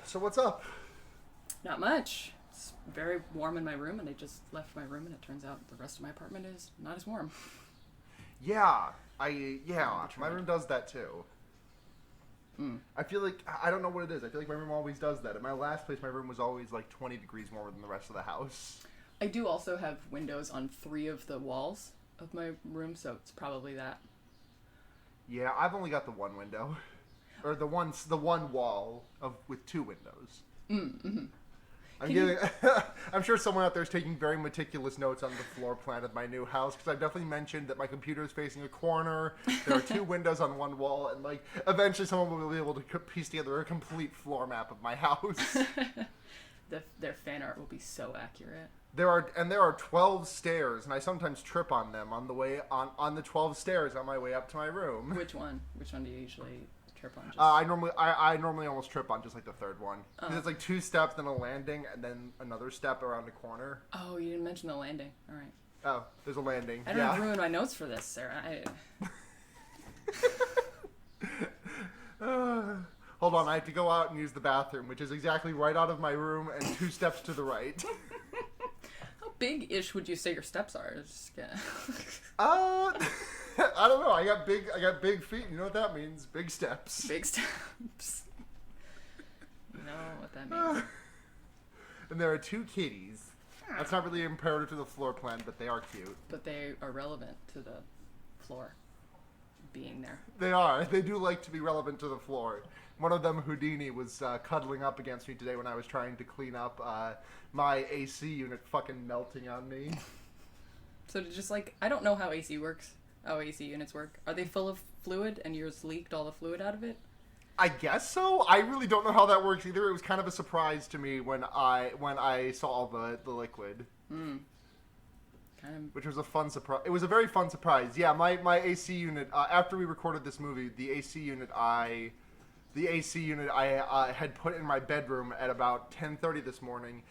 So what's up? Not much. It's very warm in my room, and I just left my room, and it turns out the rest of my apartment is not as warm. Yeah, my room does that too. I feel like, I don't know what it is. I feel like my room always does that. At my last place, my room was always like 20 degrees warmer than the rest of the house. I do also have windows on 3 of the walls of my room, so it's probably that. Yeah, I've only got the one window. Or the one wall with 2 windows. Mm-hmm. I'm sure someone out there is taking very meticulous notes on the floor plan of my new house, because I've definitely mentioned that my computer is facing a corner, there are 2 windows on one wall, and like eventually someone will be able to piece together a complete floor map of my house. Their fan art will be so accurate. There are 12 stairs, and I sometimes trip on them on the way on the 12 stairs on my way up to my room. Which one? Which one do you usually trip on? Just... I normally almost trip on just like the third one. Because it's like 2 steps, then a landing, and then another step around a corner. Oh, you didn't mention the landing. All right. Oh, there's a landing. I don't have to ruin my notes for this, Sarah. Hold on, I have to go out and use the bathroom, which is exactly right out of my room and 2 steps to the right. How big-ish would you say your steps are? I don't know. I got big feet. You know what that means? Big steps. Big steps. You know what that means. And there are 2 kitties. That's not really imperative to the floor plan, but they are cute. But they are relevant to the floor being there. They are. They do like to be relevant to the floor. One of them, Houdini, was cuddling up against me today when I was trying to clean up my AC unit fucking melting on me. So to just like, I don't know how AC works, how AC units work. Are they full of fluid and yours leaked all the fluid out of it? I guess so. I really don't know how that works either. It was kind of a surprise to me when I saw the liquid. Which was a fun surprise. It was a very fun surprise. Yeah, my AC unit, after we recorded this movie, the AC unit I had put in my bedroom at about 10:30 this morning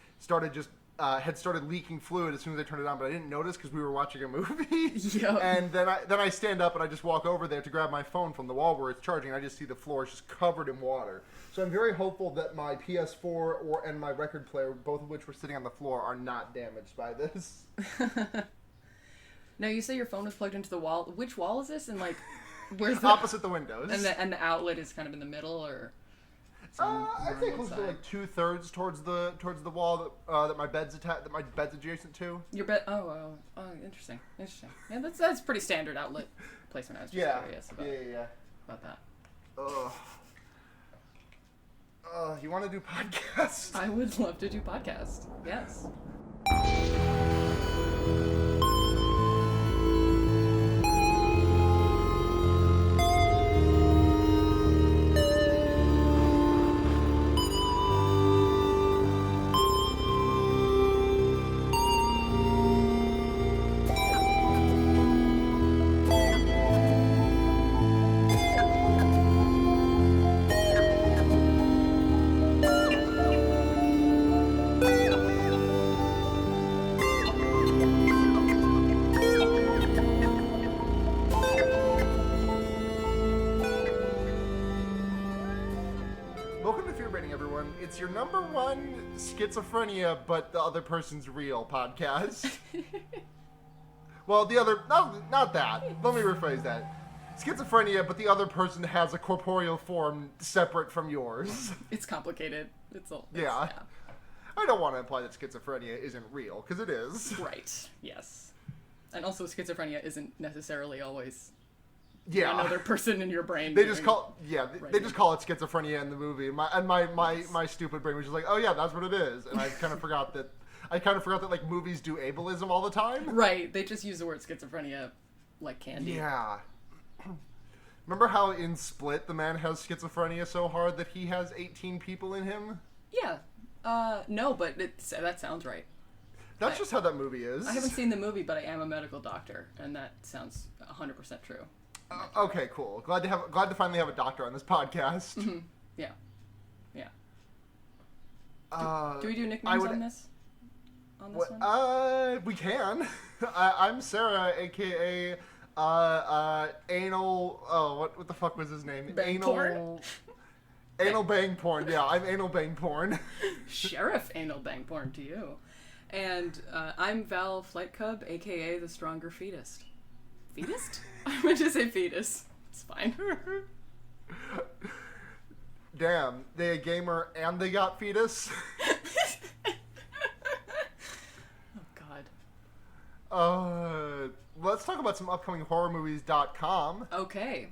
had started leaking fluid as soon as I turned it on, but I didn't notice because we were watching a movie. Yep. And then I stand up and I just walk over there to grab my phone from the wall where it's charging, and I just see the floor is just covered in water. So I'm very hopeful that my PS4 and my record player, both of which were sitting on the floor, are not damaged by this. Now, you say your phone was plugged into the wall. Which wall is this? And like, where's the... Opposite the windows. And the outlet is kind of in the middle, or... I'd say close to like 2/3 towards the wall that my bed's adjacent to. Your bed. Oh, interesting. Yeah, that's pretty standard outlet placement. I was just curious about that. You want to do podcast? I would love to do podcast. Yes. It's your number 1 schizophrenia, but the other person's real podcast. Well, the other... No, not that. Let me rephrase that. Schizophrenia, but the other person has a corporeal form separate from yours. It's complicated. Yeah. I don't want to imply that schizophrenia isn't real, because it is. Right. Yes. And also, schizophrenia isn't necessarily always... Yeah, another person in your brain. They just call it schizophrenia in the movie. My stupid brain was just like, oh yeah, that's what it is, and I kind of forgot that. Like movies do ableism all the time. Right, they just use the word schizophrenia like candy. Yeah. Remember how in Split the man has schizophrenia so hard that he has 18 people in him? Yeah. No, but that sounds right. That's just how that movie is. I haven't seen the movie, but I am a medical doctor, and that sounds 100% true. Okay, cool. Glad to finally have a doctor on this podcast. Mm-hmm. Yeah. Do we do nicknames on this? On this one? We can. I'm Sara, aka Anal. Oh, what the fuck was his name? Anal. Anal bang porn. Yeah, I'm anal bang porn. Sheriff anal bang porn to you. And I'm Val Flight Cub, aka the stronger fetus. Fetus? I meant to say fetus. It's fine. Damn, they a gamer and they got fetus. Oh God. Let's talk about some upcoming horrormovies.com. Okay.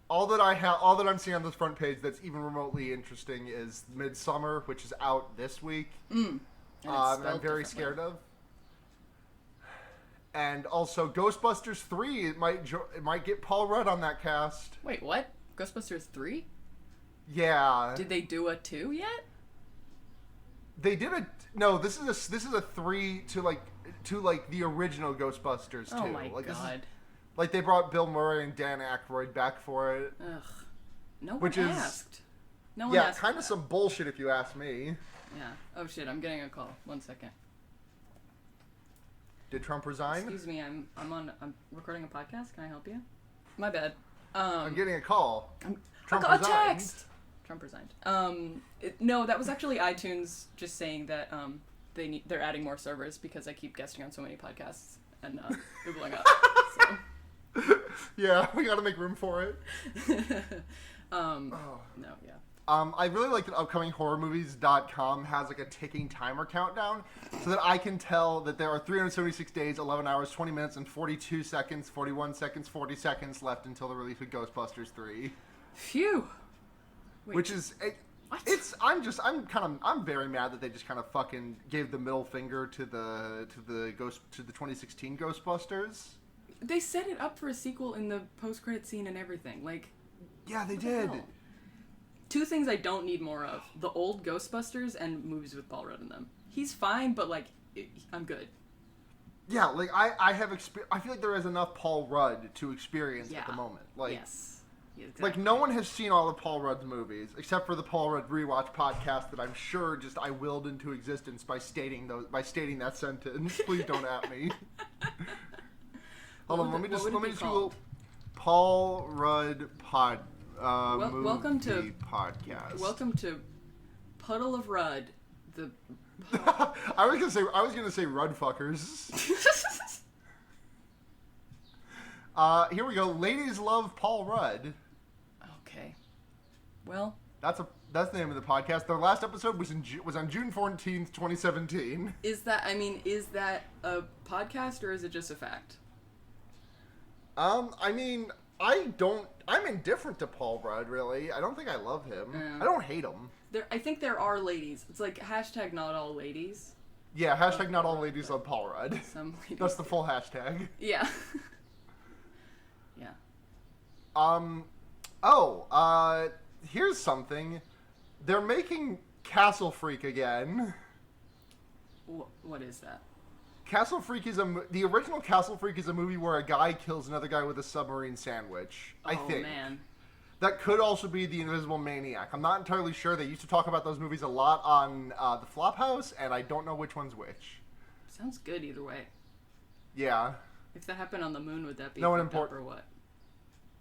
All that I'm seeing on this front page that's even remotely interesting is Midsummer, which is out this week. And I'm very scared of. And also Ghostbusters 3, it might get Paul Rudd on that cast. Wait, what? Ghostbusters 3? Yeah. Did they do a 2 yet? They did a no. This is a 3 to the original Ghostbusters 2. Oh my God. Like they brought Bill Murray and Dan Aykroyd back for it. Ugh. No one asked. No one yeah, asked. kind of some bullshit if you ask me. Yeah. Oh shit! I'm getting a call. 1 second. Did Trump resign? Excuse me. I'm recording a podcast. Can I help you? My bad. I'm getting a call. Trump I got resigned. a text. Trump resigned. No, that was actually iTunes just saying that they're adding more servers because I keep guesting on so many podcasts and they're blowing up. So. Yeah, we gotta make room for it. No, yeah. I really like that upcoming horrormovies.com has like a ticking timer countdown so that I can tell that there are 376 days, 11 hours, 20 minutes, and 42 seconds, 41 seconds, 40 seconds left until the release of Ghostbusters 3. Phew. Wait, which is what? I'm very mad that they just kind of fucking gave the middle finger to the 2016 Ghostbusters. They set it up for a sequel in the post-credit scene and everything. Like, yeah, they did. Hell? 2 things I don't need more of: the old Ghostbusters and movies with Paul Rudd in them. He's fine, but like, I'm good. Yeah, like I feel like there is enough Paul Rudd to experience at the moment. Like, yes. Exactly. Like, no one has seen all of Paul Rudd's movies, except for the Paul Rudd Rewatch podcast that I'm sure just I willed into existence by stating that sentence. Please don't at me. Hold on, let me just Google Paul Rudd movie welcome to podcast. Welcome to Puddle of Rudd. I was gonna say Ruddfuckers. Here we go. Ladies love Paul Rudd. Okay. Well, that's the name of the podcast. Their last episode was on June 14th, 2017. Is that a podcast or is it just a fact? I'm indifferent to Paul Rudd, really. I don't think I love him. I don't hate him. I think there are ladies. It's like hashtag not all ladies. Yeah, hashtag not all ladies love Paul Rudd. Some ladies. That's the full hashtag. Yeah. Yeah. Here's something. They're making Castle Freak again. What is that? Castle Freak is the original Castle Freak is a movie where a guy kills another guy with a submarine sandwich. I think. Oh man. That could also be The Invisible Maniac. I'm not entirely sure. They used to talk about those movies a lot on the Flophouse, and I don't know which one's which. Sounds good either way. Yeah. If that happened on the moon, would that be fucked up or what?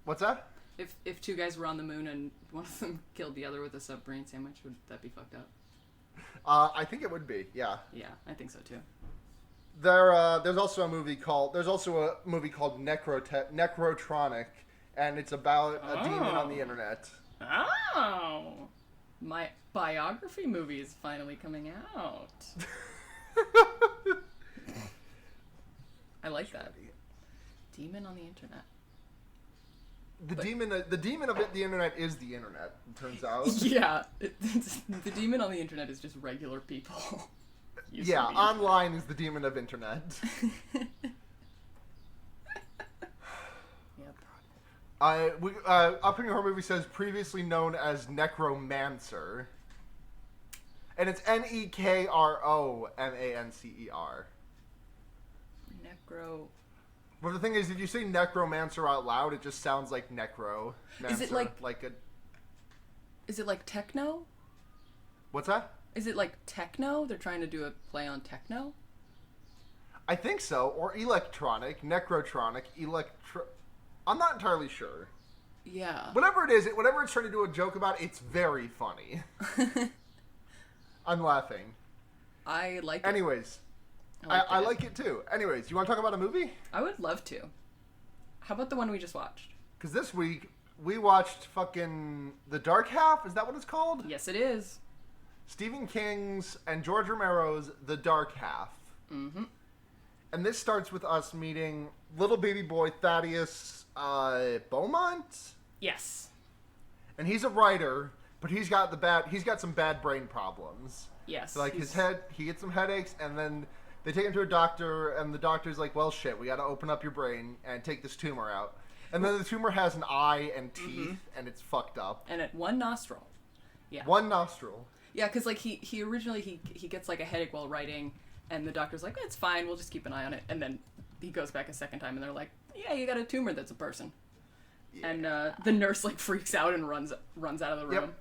What's that? If 2 guys were on the moon and one of them killed the other with a submarine sandwich, would that be fucked up? I think it would be. Yeah. Yeah, I think so too. There's also a movie called Necrotronic, and it's about a demon on the internet. Oh, my biography movie is finally coming out. I like that. Demon on the internet. The demon of the internet is the internet. It turns out. Yeah, the demon on the internet is just regular people. Yeah, online is the demon of internet. Yep. Upcoming horror movie says previously known as Necromancer, and it's Nekromancer. Necro. But the thing is, if you say Necromancer out loud, it just sounds like Necro. Is it Is it like techno? What's that? Is it like techno? They're trying to do a play on techno? I think so. Or electronic, necrotronic, I'm not entirely sure. Yeah. Whatever it is, whatever it's trying to do a joke about, it's very funny. I'm laughing. I like it. Anyways, I like it too. Anyways, you want to talk about a movie? I would love to. How about the one we just watched? Because this week, we watched fucking The Dark Half. Is that what it's called? Yes, it is. Stephen King's and George Romero's The Dark Half. Mm-hmm. And this starts with us meeting little baby boy Thaddeus Beaumont. Yes. And he's a writer, but he's got some bad brain problems. Yes. So, like, he gets some headaches, and then they take him to a doctor, and the doctor's like, well, shit, we gotta open up your brain and take this tumor out. And then the tumor has an eye and teeth, and it's fucked up. And at one nostril. Yeah. One nostril. Yeah, because, like, he originally, he gets, like, a headache while writing, and the doctor's like, it's fine, we'll just keep an eye on it. And then he goes back a second time, and they're like, yeah, you got a tumor that's a person. Yeah. And the nurse, like, freaks out and runs out of the room. Yep.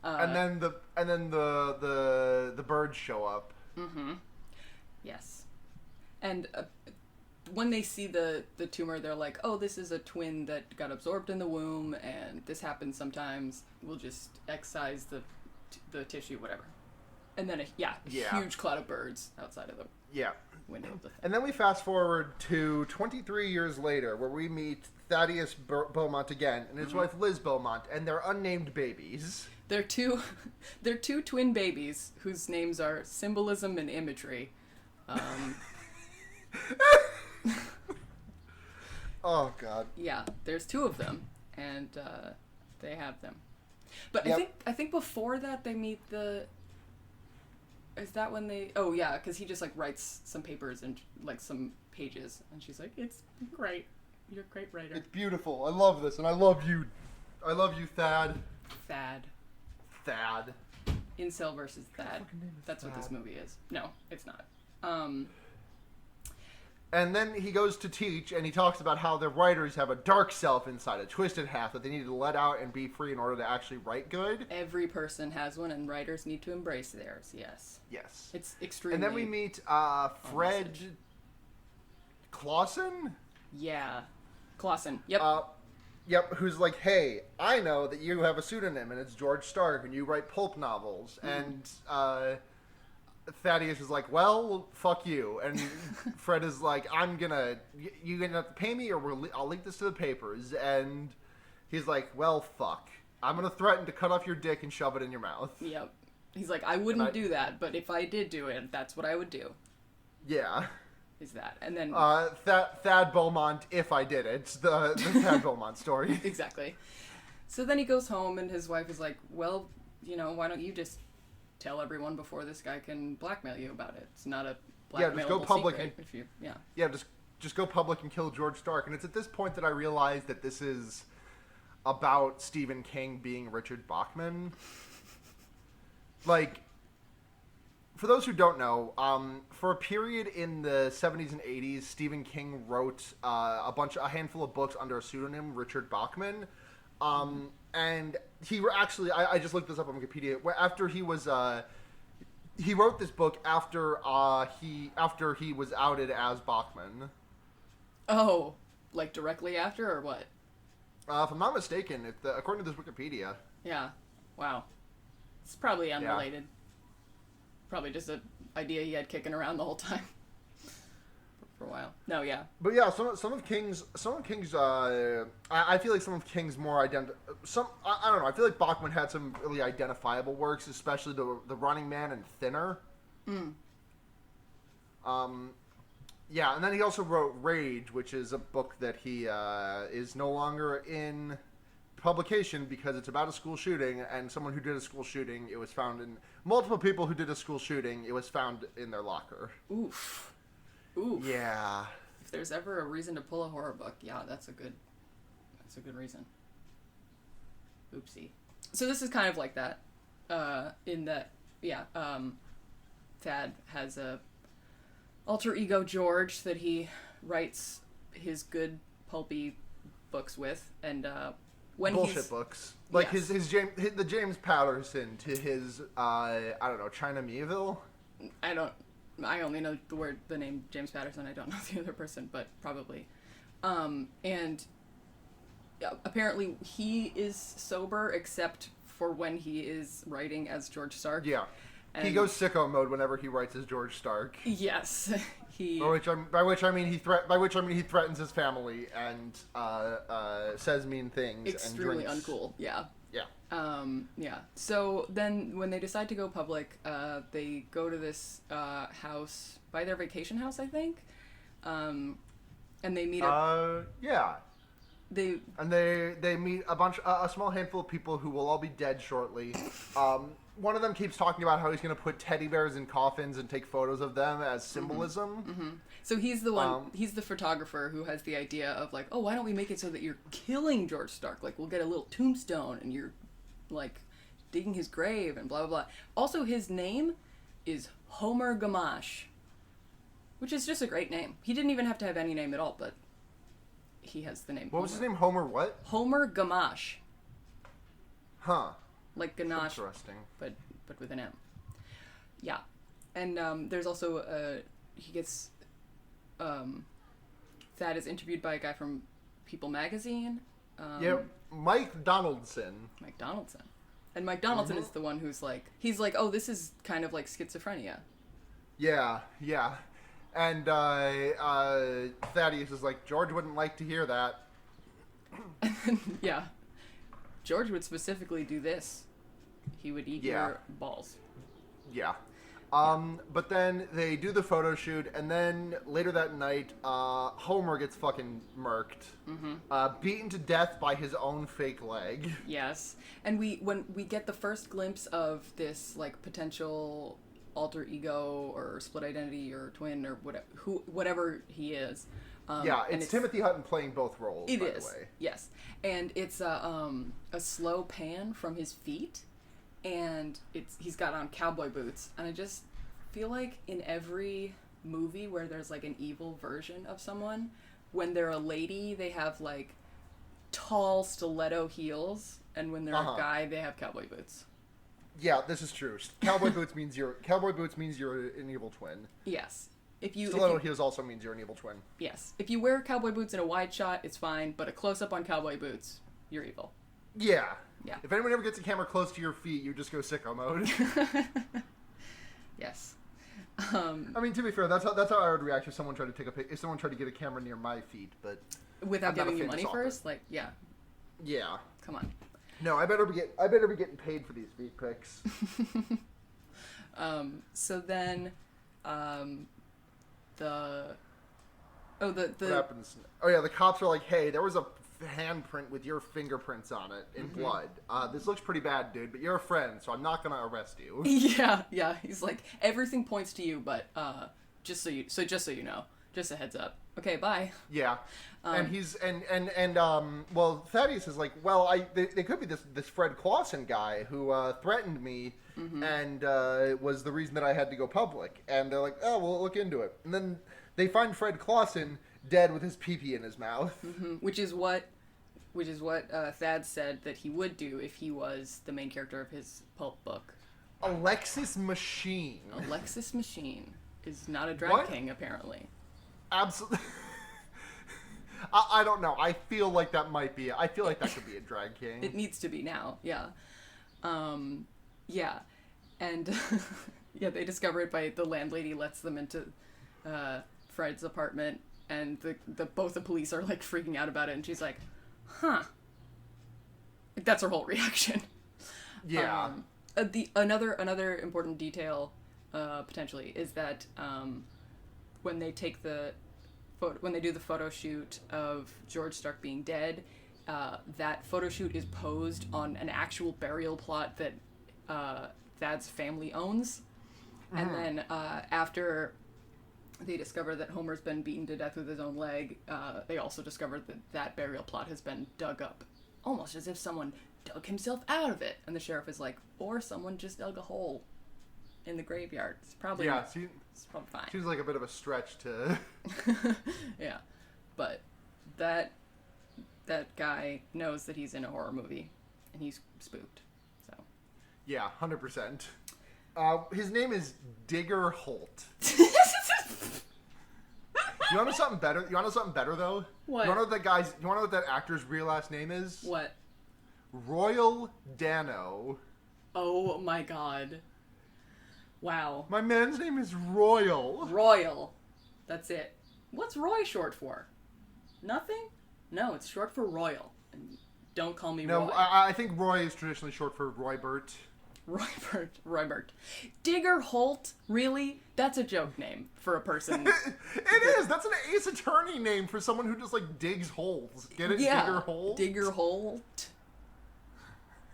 And then the birds show up. Mm-hmm. Yes. And when they see the tumor, they're like, oh, this is a twin that got absorbed in the womb, and this happens sometimes. We'll just excise the tissue, whatever. And then a huge cloud of birds outside of the window of the thing. And then we fast forward to 23 years later, where we meet Thaddeus Beaumont again, and his wife Liz Beaumont, and their unnamed babies. They're two twin babies whose names are Symbolism and Imagery. Oh God. Yeah, there's two of them, and they have them. But I think before that they meet the. Is that when they? Oh yeah, because he just like writes some papers and like some pages, and she's like, "It's great, you're a great writer." It's beautiful. I love this, and I love you. I love you, Thad. Thad. Incel versus Thad. That's what this movie is. No, it's not. And then he goes to teach, and he talks about how the writers have a dark self inside, a twisted half that they need to let out and be free in order to actually write good. Every person has one, and writers need to embrace theirs. Yes. Yes. It's extremely. And then we meet Fred Clausen. Yeah, Clausen. Yep. Yep. Who's like, hey, I know that you have a pseudonym, and it's George Stark, and you write pulp novels, and Thaddeus is like, well, fuck you. And Fred is like, you're gonna have to pay me or I'll leak this to the papers. And he's like, well, fuck. I'm gonna threaten to cut off your dick and shove it in your mouth. Yep. He's like, I wouldn't do that, but if I did do it, that's what I would do. Yeah. Is that. And then... Thad Beaumont, if I did it. The Thad Beaumont story. Exactly. So then he goes home and his wife is like, well, why don't you just tell everyone before this guy can blackmail you about it. It's not a blackmailable just go public secret. Just go public and kill George Stark. And it's at this point that I realized that this is about Stephen King being Richard Bachman. Like, for those who don't know, for a period in the 70s and 80s, Stephen King wrote a handful of books under a pseudonym, Richard Bachman. And he actually, I just looked this up on Wikipedia. After he was, he wrote this book after he was outed as Bachman. Oh, like directly after or what? If I'm not mistaken, according to this Wikipedia. Yeah. Wow. It's probably unrelated. Yeah. Probably just an idea he had kicking around the whole time. For a while. No, yeah. But yeah, some of King's I feel like some of King's more I don't know. I feel like Bachman had some really identifiable works, especially the Running Man and Thinner. Yeah, and then he also wrote Rage, which is a book that he is no longer in publication because it's about a school shooting, and someone who did a school shooting, it was found in multiple people who did a school shooting, it was found in their locker. Oof. Yeah. If there's ever a reason to pull a horror book, yeah, that's a good reason. Oopsie. So this is kind of like that, in that, Thad has a alter ego George that he writes his good pulpy books with, and when bullshit books, like the James Patterson to his I don't know, China Mieville. I only know the name James Patterson. I don't know the other person, but probably. And apparently he is sober except for when he is writing as George Stark. Yeah. And He goes sicko mode whenever he writes as George Stark. yes, he. By which I mean he threatens his family and says mean things Extremely and drinks. uncool. Yeah. Yeah. Yeah. So then, when they decide to go public, they go to this house by their vacation house, I think, and they meet up. Yeah. They They meet a small handful of people who will all be dead shortly. One of them keeps talking about how he's going to put teddy bears in coffins and take photos of them as symbolism. Mm-hmm. So he's the one. He's the photographer who has the idea of like, oh, why don't we make it so that you're killing George Stark? Like, we'll get a little tombstone and you're like digging his grave and blah blah blah. Also, his name is Homer Gamache, which is just a great name. He didn't even have to have any name at all, but he has the name. What was his name? Homer what? Homer Gamache. Huh. Like ganache, Interesting. but with an M. Yeah, and there's also he gets Thad is interviewed by a guy from People magazine. Yeah, Mike Donaldson. Mike Donaldson, and Mike Donaldson is the one who's like, he's like, oh, this is kind of like schizophrenia. Yeah, yeah. And Thaddeus is like, George wouldn't like to hear that. Yeah, George would specifically do this. He would eat your balls. Yeah. But then they do the photo shoot, and then later that night, Homer gets fucking murked. Beaten to death by his own fake leg. Yes. And when we get the first glimpse of this, like, potential alter ego or split identity or twin or whatever he is. It's Timothy Hutton playing both roles, It by is, the way. yes. And it's a slow pan from his feet, and he's got on cowboy boots. And I just feel like in every movie where there's like an evil version of someone, when they're a lady, they have like tall stiletto heels, and when they're a guy, they have cowboy boots. Yeah, this is true. Cowboy boots means you're an evil twin. Yes. Stiletto heels also means you're an evil twin. Yes. If you wear cowboy boots in a wide shot, it's fine, but a close-up on cowboy boots, you're evil. Yeah. Yeah. If anyone ever gets a camera close to your feet, you just go sicko mode. Yes. I mean, to be fair, that's how I would react if someone tried to get a camera near my feet, but without giving you money stalker. first, like, yeah. Yeah. Come on. No, I better be getting paid for these feet pics. So then, What happens? Oh yeah, the cops are like, "Hey, there was a handprint with your fingerprints on it in blood. This looks pretty bad, dude. But you're a friend, so I'm not gonna arrest you." Yeah. He's like, everything points to you, but just so you know, just a heads up. Okay, bye. Yeah. And he's well, Thaddeus is like, well, they could be this Fred Clausen guy who threatened me and was the reason that I had to go public. And they're like, oh, we'll look into it. And then they find Fred Clausen dead with his pee-pee in his mouth. Which is what Thad said that he would do if he was the main character of his pulp book. Alexis Machine. Alexis Machine is not a drag king, apparently. Absolutely. I don't know. I feel like that could be a drag king. It needs to be now. Yeah. Yeah. And yeah, they discover it by the landlady lets them into Fred's apartment, and both the police are like freaking out about it, and she's like, huh. That's her whole reaction. Yeah. Another important detail potentially is that when they take when they do the photo shoot of George Stark being dead, that photo shoot is posed on an actual burial plot that Thad's family owns. And then after they discover that Homer's been beaten to death with his own leg, they also discovered that burial plot has been dug up, almost as if someone dug himself out of it. And the sheriff is like, or someone just dug a hole in the graveyard. It's probably it's probably fine. Seems like a bit of a stretch to. Yeah, but that guy knows that he's in a horror movie, and he's spooked. So. Yeah, 100%. His name is Digger Holt. You want to know something better? You want to know something better though? What? You want to know what that guy's? You want to know what that actor's real last name is? What? Royal Dano. Oh my god. Wow. My man's name is Royal. Royal. That's it. What's Roy short for? Nothing? No, it's short for Royal. And don't call me No, Roy. I think Roy is traditionally short for Roybert. Roybert. Digger Holt? Really? That's a joke name for a person. It is. That's an Ace Attorney name for someone who just like digs holes. Get it? Yeah. Digger Holt. Digger Holt.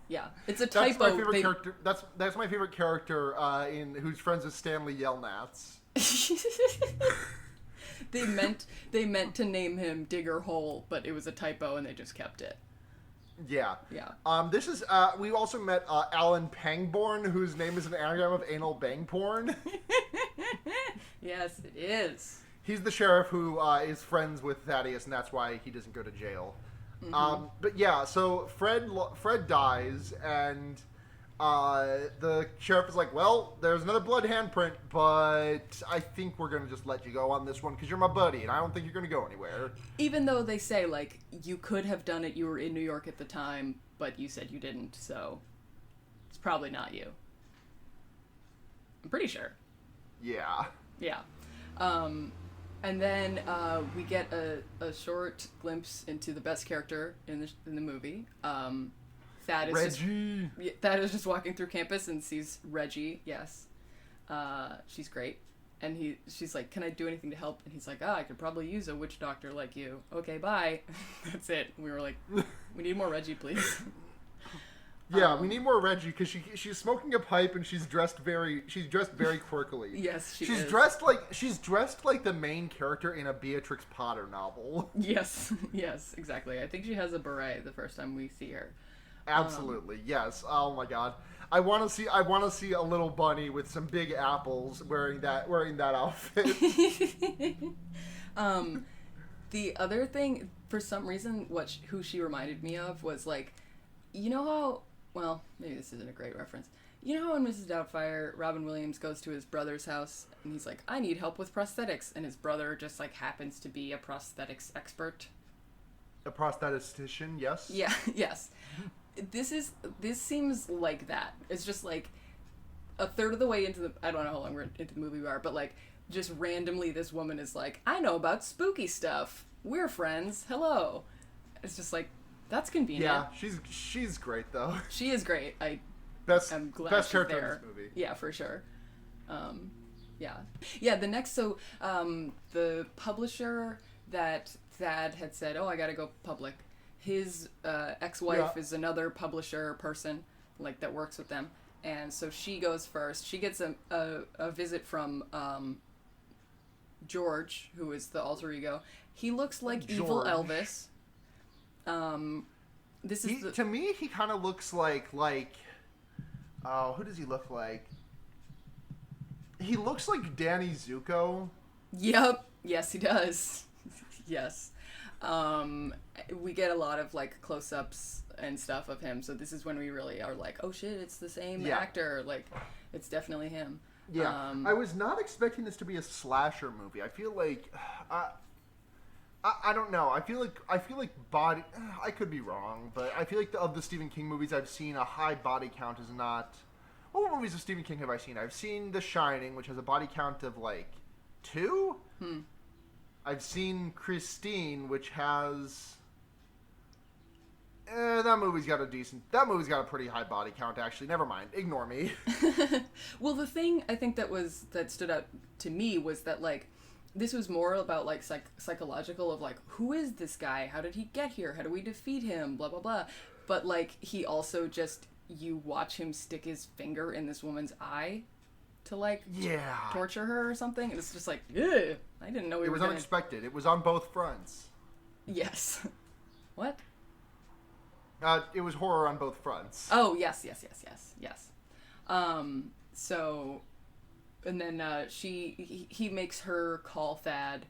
Yeah, it's a That's typo. my favorite character. That's my favorite character in who's friends with Stanley Yelnats. They meant to name him Digger Hole, but it was a typo and they just kept it. Yeah. Yeah. This is we also met Alan Pangborn, whose name is an anagram of anal bang porn. Yes, it is. He's the sheriff who is friends with Thaddeus, and that's why he doesn't go to jail. Mm-hmm. But yeah, so Fred dies, and the sheriff is like, well, there's another blood handprint, but I think we're going to just let you go on this one because you're my buddy, and I don't think you're going to go anywhere. Even though they say, like, you could have done it, you were in New York at the time, but you said you didn't, so it's probably not you. I'm pretty sure. Yeah. Yeah. And then we get a short glimpse into the best character in the movie. Thad is just walking through campus and sees Reggie. Yes, she's great, and she's like, "Can I do anything to help?" And he's like, I could probably use a witch doctor like you. Okay, bye. That's it. We were like, we need more Reggie, please. Yeah, we need more Reggie because she's smoking a pipe and she's dressed very quirkily. Yes, she's dressed like the main character in a Beatrix Potter novel. Yes, yes, exactly. I think she has a beret the first time we see her. Absolutely, yes. Oh my god, I want to see a little bunny with some big apples wearing that outfit. The other thing, for some reason, who she reminded me of was like, you know how. Well, maybe this isn't a great reference. You know how in Mrs. Doubtfire, Robin Williams goes to his brother's house and he's like, I need help with prosthetics, and his brother just like happens to be a prosthetics expert. A prosthetician, yes. Yeah, yes. This seems like that. It's just like a third of the way into the, I don't know how long we're into the movie we are, but like just randomly this woman is like, I know about spooky stuff. We're friends. Hello. It's just like, that's convenient. Yeah, she's great though. She is great. I'm glad best she's character there. in this movie. Yeah, for sure. Yeah. The next, so the publisher that Thad had said, "Oh, I gotta go public." His ex-wife is another publisher person, like that works with them, and so she goes first. She gets a visit from George, who is the alter ego. He looks like evil Elvis. To me, he kind of looks like oh, who does he look like? He looks like Danny Zuko. Yep. Yes, he does. Yes. We get a lot of like close-ups and stuff of him, so this is when we really are like, oh shit, it's the same actor. Like, it's definitely him. Yeah. I was not expecting this to be a slasher movie. I feel like I don't know. I feel like body. I could be wrong, but I feel like of the Stephen King movies I've seen, a high body count is not. What movies of Stephen King have I seen? I've seen The Shining, which has a body count of like 2. I've seen Christine, which has. That movie's got a pretty high body count. Actually, never mind. Ignore me. Well, the thing I think that stood out to me was that like. This was more about, like, psychological of, like, who is this guy? How did he get here? How do we defeat him? Blah, blah, blah. But, like, he also just, you watch him stick his finger in this woman's eye to, like, torture her or something. And it's just like, ugh, I didn't know it was unexpected. It was on both fronts. Yes. What? It was horror on both fronts. Oh, yes. So... And then he makes her call Thad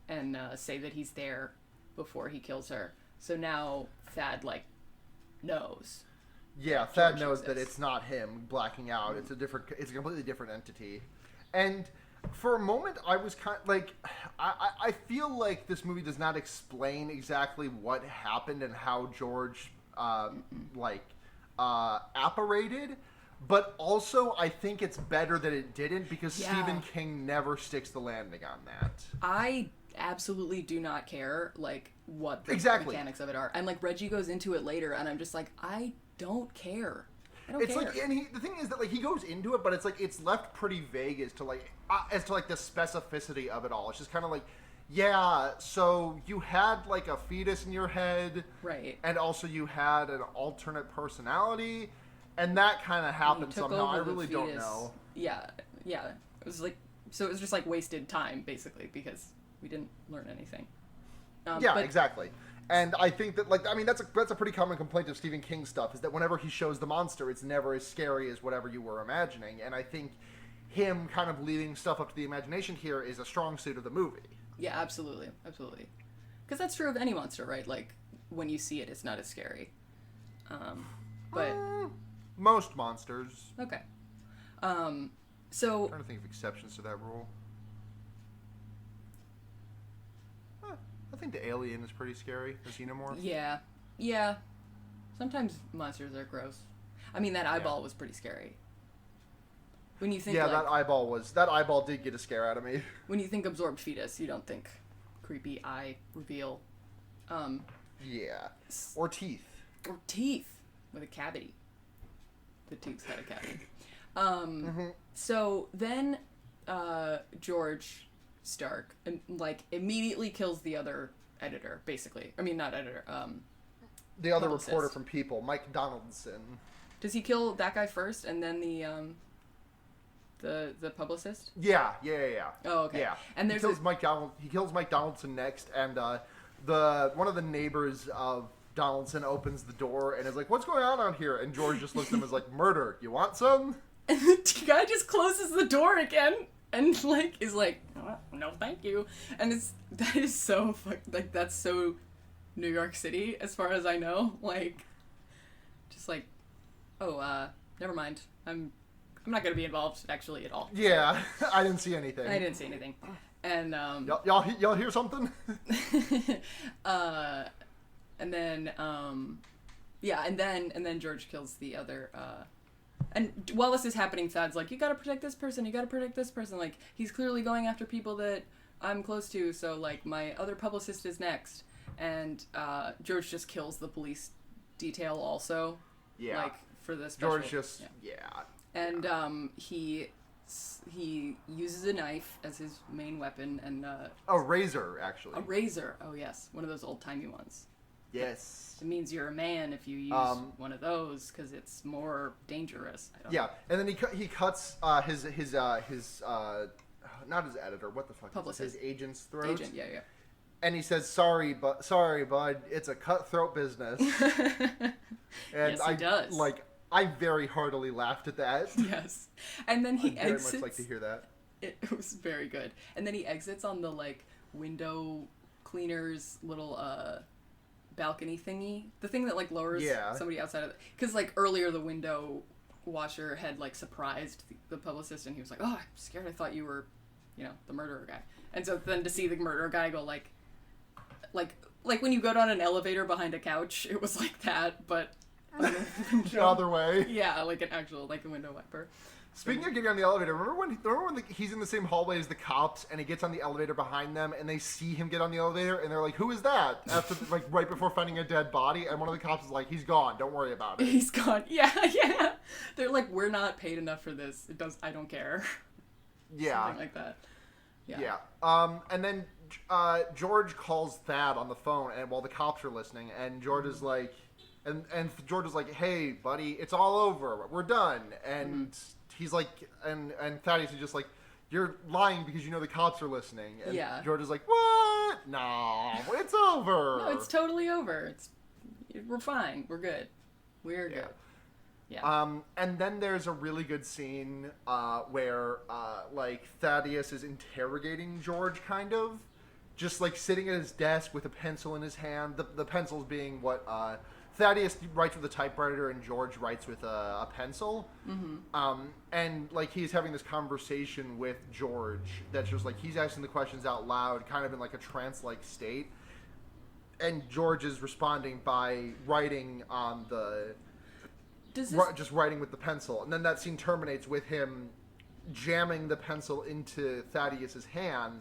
and say that he's there before he kills her. So now Thad, like, knows. Yeah, Thad knows that it's not him blacking out. It's a completely different entity. And For a moment, I was kind of like, I feel like this movie does not explain exactly what happened and how George, apparated. But also, I think it's better that it didn't because Stephen King never sticks the landing on that. I absolutely do not care, like, what the mechanics of it are. And, like, Reggie goes into it later, and I'm just like, I don't care. I don't care. Like, and the thing is that, like, he goes into it, but it's, like, it's left pretty vague as to the specificity of it all. It's just kind of like, yeah, so you had, like, a fetus in your head. Right. And also you had an alternate personality. And that kind of happened somehow. I really don't know. Yeah. It was like, so it was just like wasted time, basically, because we didn't learn anything. Exactly. And I think that, like, I mean, that's a pretty common complaint of Stephen King stuff, is that whenever he shows the monster, it's never as scary as whatever you were imagining. And I think him kind of leaving stuff up to the imagination here is a strong suit of the movie. Yeah, absolutely. Because that's true of any monster, right? Like, when you see it, it's not as scary. But... most monsters. Okay. So... I'm trying to think of exceptions to that rule. I think the alien is pretty scary, the xenomorph. Yeah. Sometimes monsters are gross. I mean, that eyeball was pretty scary. When you think, that eyeball did get a scare out of me. When you think absorbed fetus, you don't think creepy eye reveal. Yeah. Or teeth. Or teeth with a cavity. The tooth had a cavity. So then George Stark immediately kills the other editor, basically. I mean, not editor. The other reporter from People, Mike Donaldson. Does he kill that guy first, and then the publicist? Yeah. Oh, okay. Yeah. And he kills Mike Donaldson next, and one of the neighbors of Donaldson opens the door and is like, "What's going on out here?" And George just looks at him as like, "Murder. You want some?" And the guy just closes the door again and like is like, oh, "No, thank you." And that is so that's so New York City as far as I know. Like, just like, oh, never mind. I'm not gonna be involved actually at all. Yeah, I didn't see anything. And y'all hear something? And then, and then George kills the other, and while this is happening, Thad's like, you gotta protect this person, like, he's clearly going after people that I'm close to, so, like, my other publicist is next, and, George just kills the police detail also, like, for the special. George just, And, he uses a knife as his main weapon, and, a razor, actually. A razor, oh yes, one of those old-timey ones. Yes. It means you're a man if you use one of those because it's more dangerous. And then he cuts his not his editor, what the fuck? Publicist. His agent's throat. Agent, yeah. And he says, sorry, bud, it's a cutthroat business." And yes, he does. Like, I very heartily laughed at that. Yes. And then he exits. I'd very much like to hear that. It was very good. And then he exits on the, like, window cleaner's little, balcony thingy. The thing that, like, lowers somebody outside of it. Because, like, earlier the window washer had, like, surprised the publicist, and he was like, "Oh, I'm scared. I thought you were, the murderer guy." And so then to see the murderer guy go, like when you go down an elevator behind a couch, it was like that, but... the other way. Yeah, like an actual, like a window wiper. Speaking of getting on the elevator, remember when he's in the same hallway as the cops and he gets on the elevator behind them and they see him get on the elevator and they're like, "Who is that?" After, like, right before finding a dead body, and one of the cops is like, "He's gone. Don't worry about it." He's gone. Yeah. They're like, "We're not paid enough for this. I don't care." Yeah. Something like that. Yeah. And then George calls Thad on the phone, and while the cops are listening, and George is like, and George is like, "Hey, buddy, it's all over. We're done." And he's like, and Thaddeus is just like, "You're lying because you know the cops are listening." And George is like, "What? No, it's over." No, it's totally over. We're fine. We're good. We're good. Yeah. And then there's a really good scene where like Thaddeus is interrogating George, kind of just like sitting at his desk with a pencil in his hand. The pencils being what Thaddeus writes with a typewriter and George writes with a pencil. And like he's having this conversation with George that's just like he's asking the questions out loud, kind of in like a trance-like state. And George is responding by writing on the... just writing with the pencil. And then that scene terminates with him jamming the pencil into Thaddeus's hand.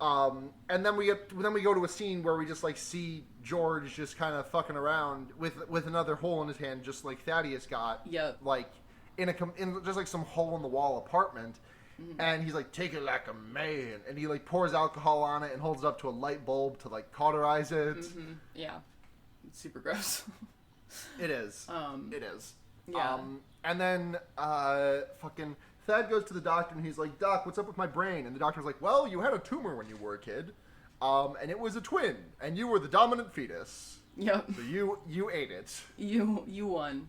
And then we go to a scene where we just like see George just kind of fucking around with another hole in his hand, just like Thaddeus got. Yep. Like in just like some hole in the wall apartment. And he's like, take it like a man. And he like pours alcohol on it and holds it up to a light bulb to like cauterize it. Yeah. It's super gross. It is. It is. Yeah. And then fucking Thad goes to the doctor and he's like, Doc, what's up with my brain? And the doctor's like, well, you had a tumor when you were a kid. And it was a twin. And you were the dominant fetus. Yep. So you ate it. You won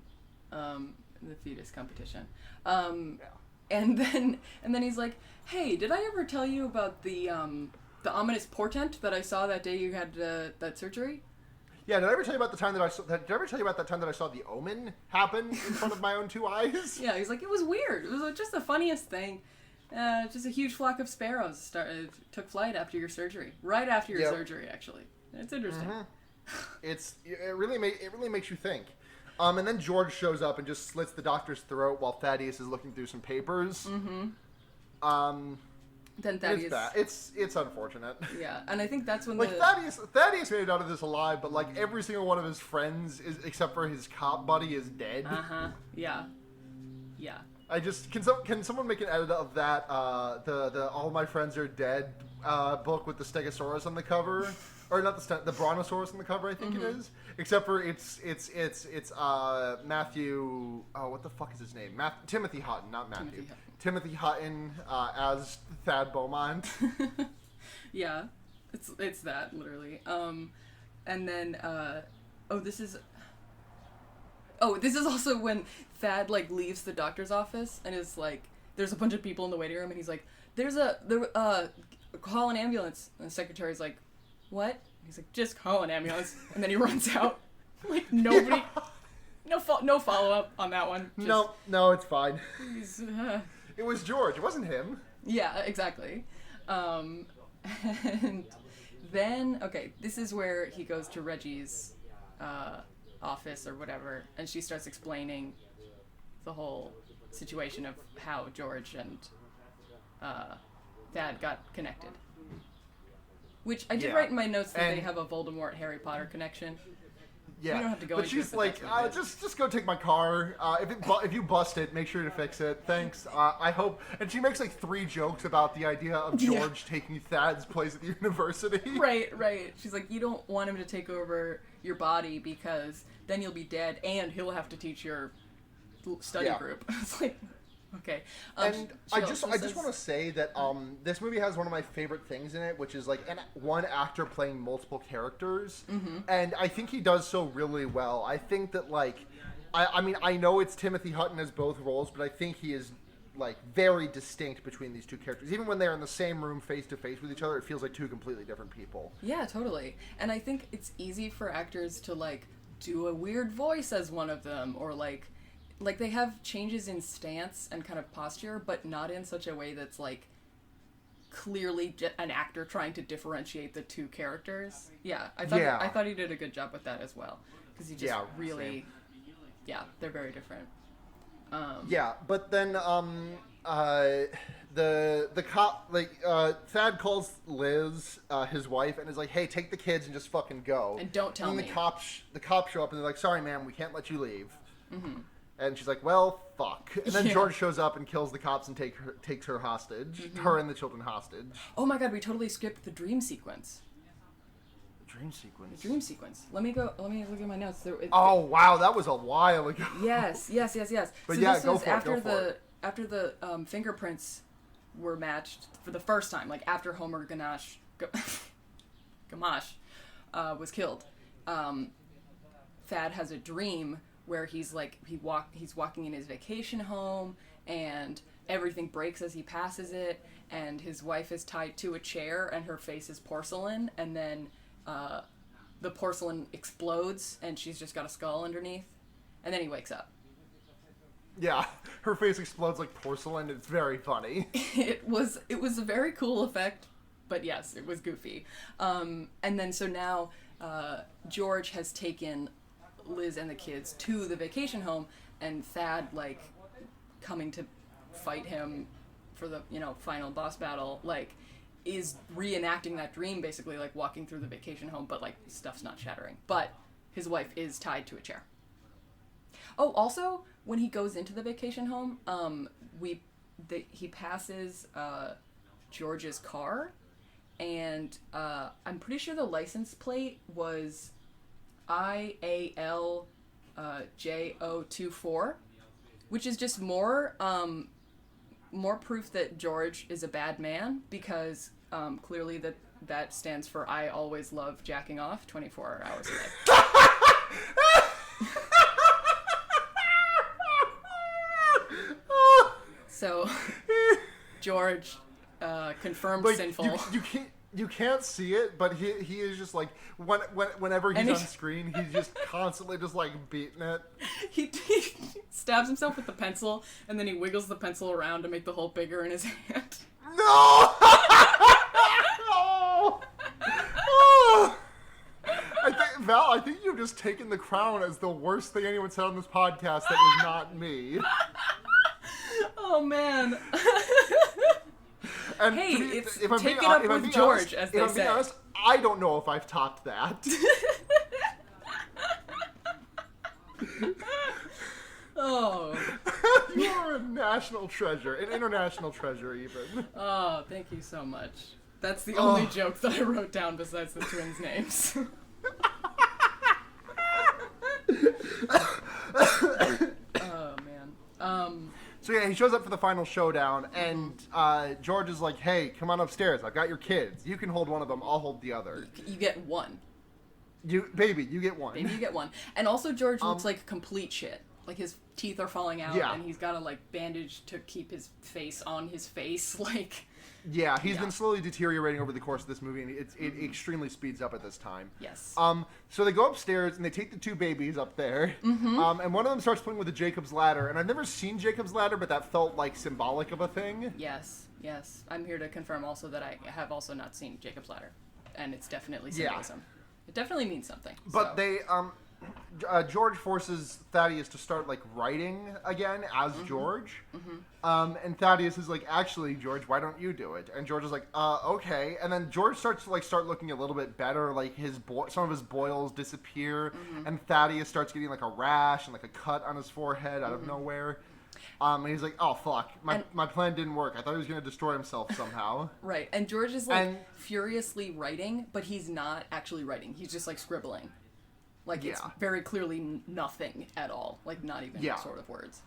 the fetus competition. Yeah. And then he's like, "Hey, did I ever tell you about the ominous portent that I saw that day you had that surgery?" Yeah, did I ever tell you about the time that I saw the omen happen in front of my own two eyes? Yeah, he's like, "It was weird. It was just the funniest thing. Just a huge flock of sparrows took flight after your surgery. Right after your surgery, actually. It's interesting." It really makes you think. And then George shows up and just slits the doctor's throat while Thaddeus is looking through some papers. Then Thaddeus... It's bad. It's unfortunate. Yeah, and I think that's when like Thaddeus made it out of this alive, but like every single one of his friends, except for his cop buddy, is dead. Yeah. Yeah. I just can someone make an edit of that the All My Friends Are Dead book with the Stegosaurus on the cover, or not the Brontosaurus on the cover, I think it is. Except for it's Matthew. Oh, what the fuck is his name? Timothy Hutton, not Matthew. Timothy Hutton as Thad Beaumont. Yeah, it's that literally. And then this is also when Thad like leaves the doctor's office and is like, there's a bunch of people in the waiting room and he's like, call an ambulance. And the secretary's like, what? He's like, just call an ambulance. And then he runs out. Like nobody, no follow up on that one. Just, no, it's fine. It was George. It wasn't him. Yeah, exactly. And then this is where he goes to Reggie's office or whatever, and she starts explaining the whole situation of how George and Thad got connected. Which I did write in my notes that they have a Voldemort Harry Potter connection. Yeah, we don't have to go but into she's it, like, just go take my car. If you bust it, make sure to fix it. Thanks. I hope. And she makes like 3 jokes about the idea of George taking Thad's place at the university. Right. She's like, you don't want him to take over your body because then you'll be dead, and he'll have to teach your study group. It's like, okay. And I just want to say that this movie has one of my favorite things in it, which is like one actor playing multiple characters, and I think he does so really well. I think that like, I mean I know it's Timothy Hutton as both roles, but I think he is like very distinct between these two characters. Even when they're in the same room face to face with each other, it feels like 2 completely different people. Yeah, totally. And I think it's easy for actors to like do a weird voice as one of them, or like they have changes in stance and kind of posture, but not in such a way that's like clearly an actor trying to differentiate the 2 characters. Yeah, I thought he did a good job with that as well, because he just really, they're very different. But then the cop, like Thad calls Liz, his wife, and is like, hey, take the kids and just fucking go. And don't tell me. The cops show up and they're like, sorry, ma'am, we can't let you leave. And she's like, well, fuck. And then George shows up and kills the cops and takes her hostage. Her and the children hostage. Oh my god, we totally skipped the dream sequence. Dream sequence? The dream sequence. Let me look at my notes. Wow, that was a while ago. Yes. But so yeah, this was after the fingerprints were matched for the first time, like after Homer Gamache was killed. Thad has a dream where he's like he's walking in his vacation home and everything breaks as he passes it, and his wife is tied to a chair and her face is porcelain, and then the porcelain explodes and she's just got a skull underneath, and then he wakes up. Yeah, her face explodes like porcelain. It's very funny. It was a very cool effect, but yes, it was goofy. And then so now George has taken Liz and the kids to the vacation home, and Thad, like, coming to fight him for the, final boss battle, like, is reenacting that dream, basically, like, walking through the vacation home, but, like, stuff's not shattering. But his wife is tied to a chair. Oh, also, when he goes into the vacation home, he passes George's car, and I'm pretty sure the license plate was IALJO24, which is just more proof that George is a bad man, because clearly that stands for I always love jacking off 24 hours a day. So George confirmed sinful. You can't see it, but he is just like whenever he's on screen, he's just constantly just like beating it. He stabs himself with the pencil, and then he wiggles the pencil around to make the hole bigger in his hand. No! I think you've just taken the crown as the worst thing anyone said on this podcast that was not me. Oh man. And hey, if I'm take being, it up if I'm with being George, honest, as if they I'm say. being honest, I don't know if I've topped that. Oh. You are a national treasure, an international treasure even. Oh, thank you so much. That's the only joke that I wrote down besides the twins' names. Oh man. So yeah, he shows up for the final showdown, and George is like, "Hey, come on upstairs. I've got your kids. You can hold one of them. I'll hold the other. You get one. Baby, you get one. Baby, you get one." And also, George looks like complete shit. Like his teeth are falling out, Yeah. and he's got a bandage to keep his face on his face. Like. Yeah, he's been slowly deteriorating over the course of this movie, and it extremely speeds up at this time. Yes. So they go upstairs, and they take the two babies up there, and one of them starts playing with a Jacob's Ladder, and I've never seen Jacob's Ladder, but that felt, like, symbolic of a thing. Yes. I'm here to confirm also that I have also not seen Jacob's Ladder, and it's definitely symbolism. Yeah. It definitely means something. But they, George forces Thaddeus to start, like, writing again as George. And Thaddeus is like, "Actually, George, why don't you do it?" And George is like, okay. And then George starts to, like, start looking a little bit better. Like, some of his boils disappear. And Thaddeus starts getting, like, a rash and, like, a cut on his forehead out of nowhere. And he's like, "Oh, fuck. My plan didn't work. I thought he was going to destroy himself somehow." Right. And George is, like, furiously writing, but he's not actually writing. He's just, like, scribbling. Like, it's very clearly nothing at all. Like, not even sort of words.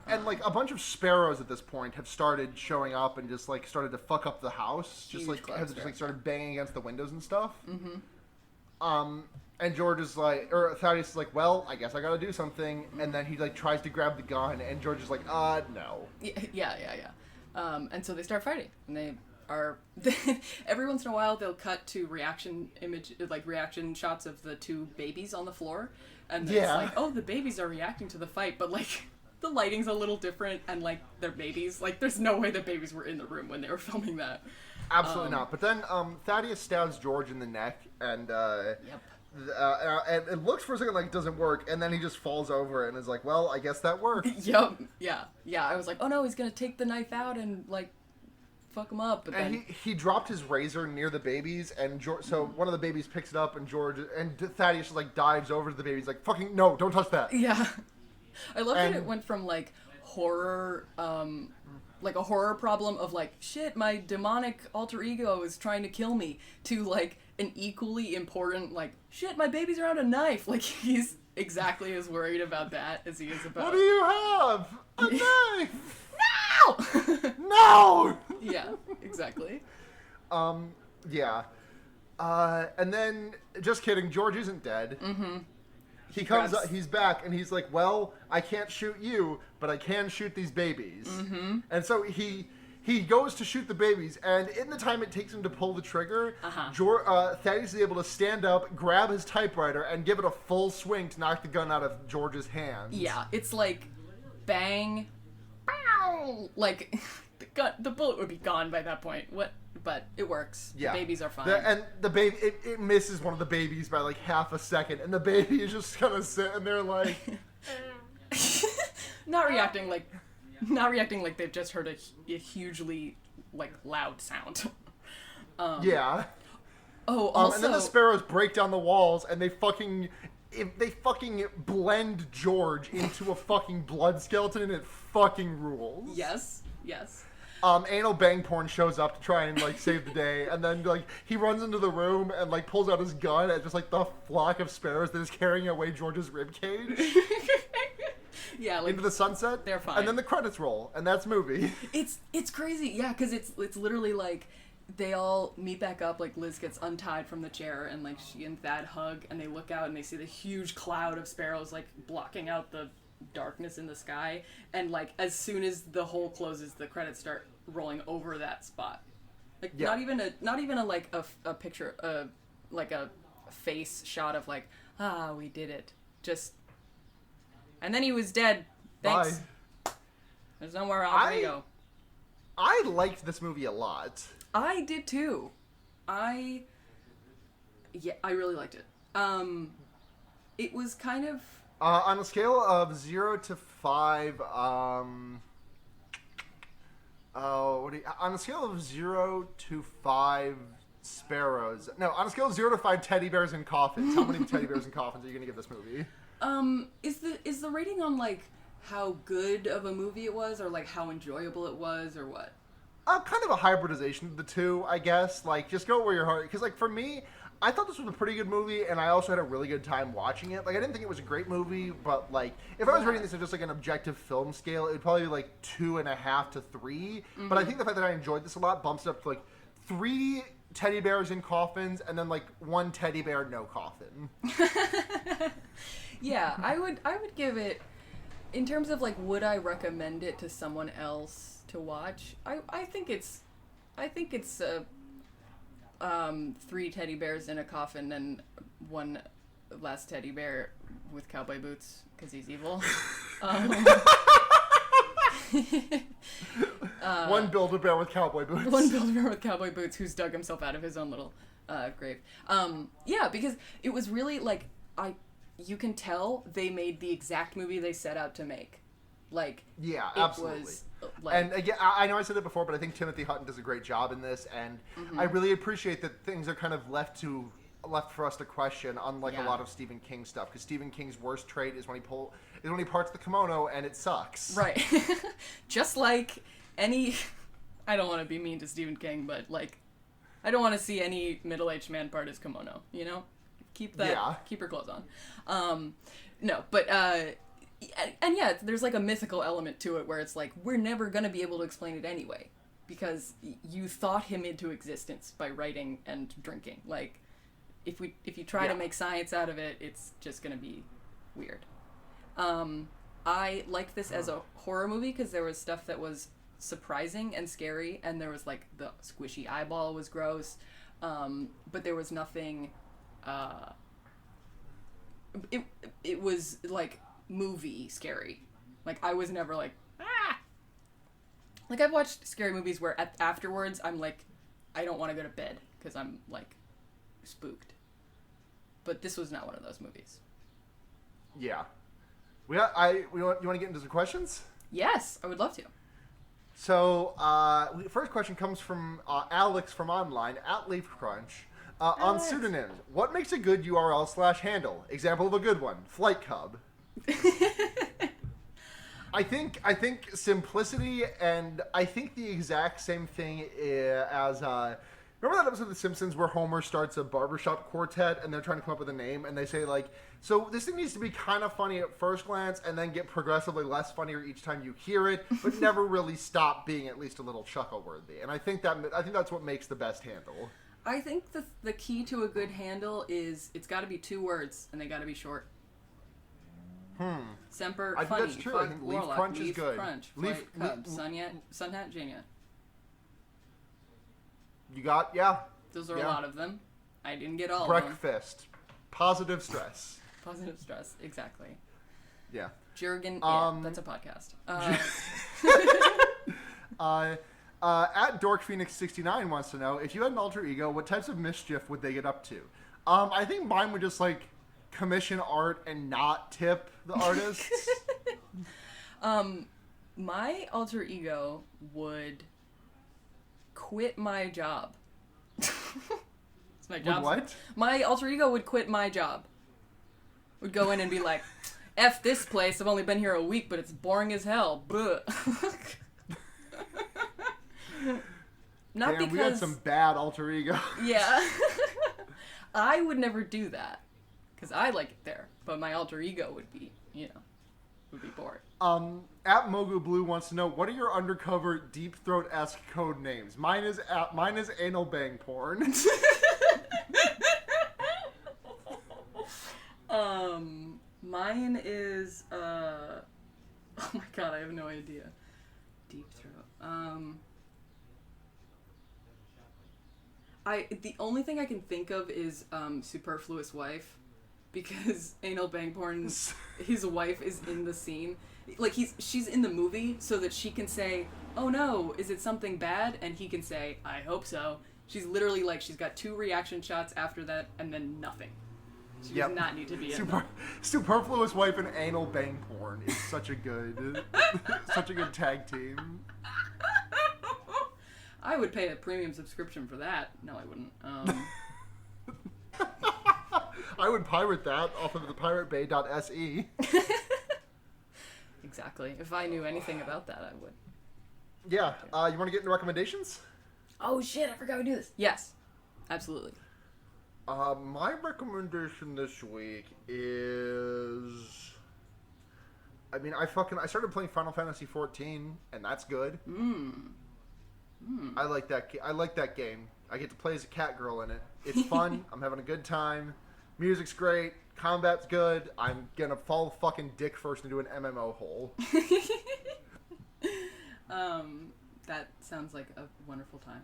And, like, a bunch of sparrows at this point have started showing up and just, like, started to fuck up the house. Just, like, started banging against the windows and stuff. And George is like, or Thaddeus is like, "Well, I guess I gotta do something." And then he, like, tries to grab the gun, and George is like, no. Yeah. And so they start fighting, and they are every once in a while they'll cut to reaction shots of the two babies on the floor, and it's like, oh, the babies are reacting to the fight, but, like, the lighting's a little different, and, like, they're babies. Like, there's no way the babies were in the room when they were filming that. Absolutely not. But then Thaddeus stabs George in the neck, and and it looks for a second like it doesn't work, and then he just falls over and is like, "Well, I guess that worked." Yep. Yeah. I was like, oh no, he's gonna take the knife out and, like, fuck him up. But and then he dropped his razor near the babies, and so one of the babies picks it up, and Thaddeus just, like, dives over to the baby. He's like, "Fucking no, don't touch that." Yeah. I love that it went from, like, horror, like a horror problem of, like, shit, my demonic alter ego is trying to kill me, to, like, an equally important, like, shit, my baby's around a knife. Like, he's exactly as worried about that as he is about... What do you have? A knife! No! No! Yeah, exactly. Yeah. And then, just kidding, George isn't dead. He comes up, he's back, and he's like, "Well, I can't shoot you, but I can shoot these babies." And so he he goes to shoot the babies, and in the time it takes him to pull the trigger, Thaddeus is able to stand up, grab his typewriter, and give it a full swing to knock the gun out of George's hands. Yeah, it's like bang, pow! Like the bullet would be gone by that point. What? But it works. Yeah. The babies are fine. And the baby, it misses one of the babies by like half a second, and the baby is just kind of sitting there like, not reacting like they've just heard a hugely like loud sound. Yeah. Oh, also, and then the sparrows break down the walls, and they fucking blend George into a fucking blood skeleton, and it fucking rules. Yes. Anal bang porn shows up to try and like save the day, and then like he runs into the room and like pulls out his gun at just like the flock of sparrows that is carrying away George's ribcage. Yeah, like, into the sunset. They're fine. And then the credits roll, and that's movie. It's crazy, yeah, because it's literally like they all meet back up. Like Liz gets untied from the chair, and like she and Thad hug, and they look out and they see the huge cloud of sparrows like blocking out the darkness in the sky, and like as soon as the hole closes, the credits start rolling over that spot. Like not even a like a picture, like a face shot of like, we did it. Just, and then he was dead. Thanks. Bye. There's nowhere else to go. I liked this movie a lot. I did too. I really liked it. It was kind of on a scale of 0 to 5. On a scale of 0 to 5 sparrows. No, on a scale of 0 to 5 teddy bears in coffins. How many teddy bears in coffins are you gonna give this movie? Is the rating on like how good of a movie it was, or like how enjoyable it was, or what? Kind of a hybridization of the two, I guess. Like, just go where your heart... Because, like, for me, I thought this was a pretty good movie, and I also had a really good time watching it. Like, I didn't think it was a great movie, but, like, if I was rating this at just, like, an objective film scale, it would probably be, like, 2.5 to 3. Mm-hmm. But I think the fact that I enjoyed this a lot bumps it up to, like, 3 teddy bears in coffins, and then, like, 1 teddy bear no coffin. Yeah, I would give it... In terms of, like, would I recommend it to someone else to watch? I think it's 3 teddy bears in a coffin and 1 last teddy bear with cowboy boots because he's evil. 1 Build-A-Bear with cowboy boots. 1 Build-A-Bear with cowboy boots who's dug himself out of his own little grave. Yeah, because it was really like you can tell they made the exact movie they set out to make. Like, yeah, absolutely. Was, like, and again, I know I said it before, but I think Timothy Hutton does a great job in this, and I really appreciate that things are kind of left for us to question, unlike a lot of Stephen King stuff. Because Stephen King's worst trait is when he parts the kimono and it sucks. Right. Just like any. I don't want to be mean to Stephen King, but like, I don't want to see any middle-aged man part his kimono. You know, keep your clothes on. No, but. And yeah, there's like a mythical element to it where it's like, we're never going to be able to explain it anyway. Because you thought him into existence by writing and drinking. Like, if you try to make science out of it, it's just going to be weird. I liked this as a horror movie because there was stuff that was surprising and scary, and there was like the squishy eyeball was gross, but there was nothing... It was like... movie scary. Like, I was never like, like, I've watched scary movies where afterwards I'm like, I don't want to go to bed because I'm like spooked, but this was not one of those movies. Yeah. You want to get into some questions? Yes, I would love to. So first question comes from Alex from online at LeafCrunch. On pseudonyms, what makes a good URL/handle? Example of a good one: Flight Cub. I think simplicity, and I think the exact same thing as remember that episode of The Simpsons where Homer starts a barbershop quartet and they're trying to come up with a name, and they say like, so this thing needs to be kind of funny at first glance and then get progressively less funnier each time you hear it, but never really stop being at least a little chuckle worthy. And I think that's what makes the best handle. I think the key to a good handle is it's got to be 2 words and they got to be short. Semper, I think funny, that's true. fuck, I think Leaf Warlock, Crunch Leaf is good. Crunch, Leaf Cub, Sunhat, Jania. You got, yeah. Those are a lot of them. I didn't get all of them. Breakfast. Positive stress. Positive stress, exactly. Yeah. Jurgen, yeah, that's a podcast. At DorkPhoenix69 wants to know, if you had an alter ego, what types of mischief would they get up to? I think mine would just, like, commission art and not tip the artists. My alter ego would quit my job. It's my job. What? My alter ego would quit my job. Would go in and be like, F this place, I've only been here a week, but it's boring as hell. Buh. Not Damn, because... we had some bad alter ego. Yeah. I would never do that. Because I like it there. But my alter ego would be, would be bored. At Mogu Blue wants to know, what are your undercover Deep Throat-esque code names? Mine is anal bang porn. Mine is oh my god, I have no idea. Deep Throat. The only thing I can think of is Superfluous Wife, because anal bang porn, his wife is in the scene. Like, she's in the movie so that she can say, oh no, is it something bad? And he can say, I hope so. She's literally like, she's got 2 reaction shots after that and then nothing. She does not need to be in them. Superfluous Wife and anal bang porn is such a good tag team. I would pay a premium subscription for that. No, I wouldn't. I would pirate that off of the piratebay.se. Exactly. If I knew anything about that, I would. Yeah. You want to get into recommendations? Oh shit, I forgot we do this. Yes. Absolutely. My recommendation this week is... I started playing Final Fantasy XIV, and that's good. I like that game. I get to play as a cat girl in it. It's fun. I'm having a good time. Music's great. Combat's good. I'm gonna fall fucking dick first into an MMO hole. That sounds like a wonderful time.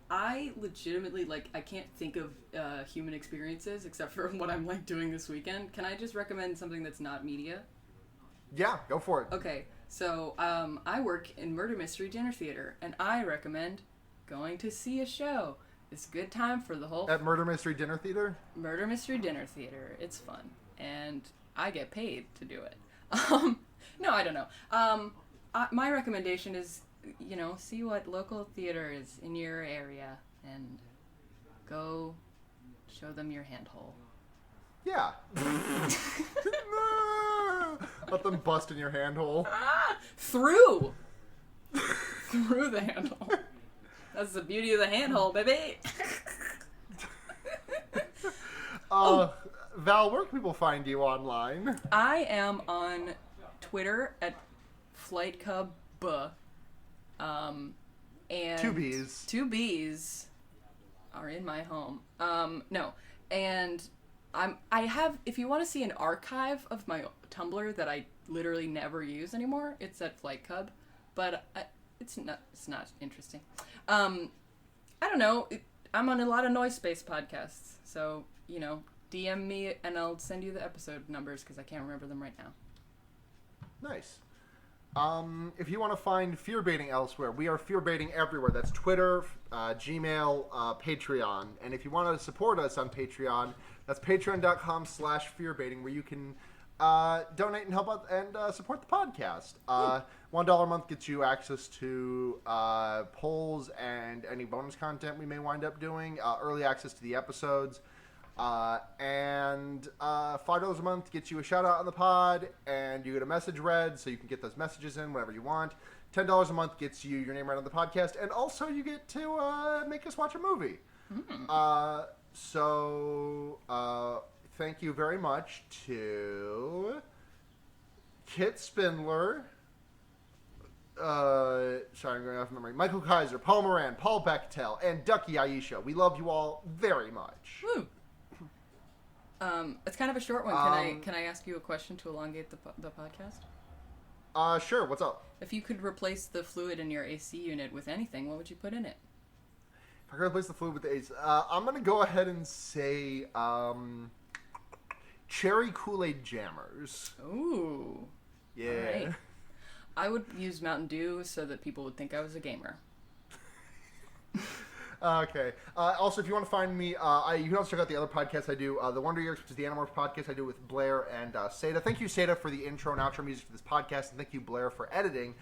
I legitimately, I can't think of human experiences except for what I'm, doing this weekend. Can I just recommend something that's not media? Yeah, go for it. Okay, so I work in Murder Mystery Dinner Theater, and I recommend going to see a show. It's a good time for the whole... At Murder Mystery Dinner Theater? Murder Mystery Dinner Theater. It's fun. And I get paid to do it. No, I don't know. My recommendation is, see what local theater is in your area and go show them your handhole. Yeah. Let them bust in your handhole. Through the handhole. That's the beauty of the handhole, baby. Val, where can people find you online? I am on Twitter at FlightCub. And 2 B's. 2 B's are in my home. No, and I have. If you want to see an archive of my Tumblr that I literally never use anymore, it's at FlightCub, but it's not interesting. I don't know. I'm on a lot of noise space podcasts, so DM me and I'll send you the episode numbers because I can't remember them right now. Nice. If you want to find fear baiting elsewhere, we are fear baiting everywhere. That's Twitter, Gmail, Patreon. And if you want to support us on Patreon, that's patreon.com/fearbaiting, where you can donate and help out and support the podcast. $1 a month gets you access to polls and any bonus content we may wind up doing, early access to the episodes. And $5 a month gets you a shout out on the pod, and you get a message read, so you can get those messages in whenever you want. $10 a month gets you your name right on the podcast, and also you get to make us watch a movie. So thank you very much to Kit Spindler. Sorry, I'm going off memory. Michael Kaiser, Paul Moran, Paul Bechtel, and Ducky Aisha. We love you all very much. Woo. It's kind of a short one. Can I ask you a question to elongate the podcast? Sure. What's up? If you could replace the fluid in your AC unit with anything, what would you put in it? If I gotta replace the food with the A's, I'm gonna go ahead and say cherry Kool-Aid jammers. Ooh. Yeah. All right. I would use Mountain Dew so that people would think I was a gamer. Okay. Also, if you want to find me, you can also check out the other podcasts I do. The Wonder Years, which is the Animorphs podcast I do with Blair and Seda. Thank you, Seda, for the intro and outro music for this podcast, and thank you, Blair, for editing.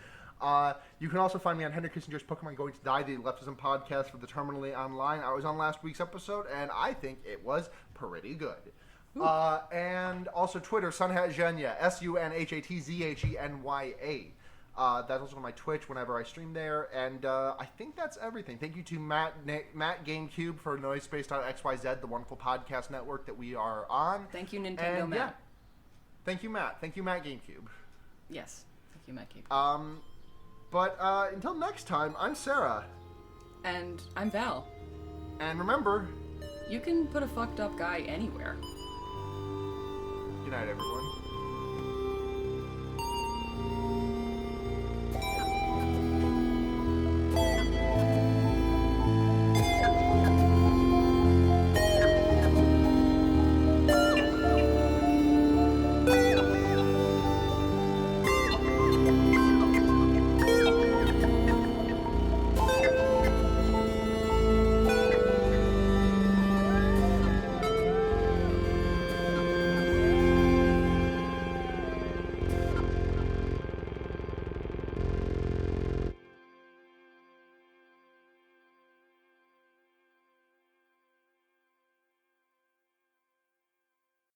You can also find me on Henry Kissinger's Pokemon Going to Die, the Leftism podcast for the Terminally Online. I was on last week's episode, and I think it was pretty good. And also Twitter, Sunhatzhenya, SUNHATZHENYA. That's also on my Twitch whenever I stream there, and I think that's everything. Thank you to Matt GameCube for Noisepace.xyz, the wonderful podcast network that we are on. Thank you, Nintendo and, Matt. Yeah. Thank you, Matt. Thank you, Matt GameCube. Yes. Thank you, Matt GameCube. But until next time, I'm Sara. And I'm Val. And remember, you can put a fucked up guy anywhere. good night, everyone.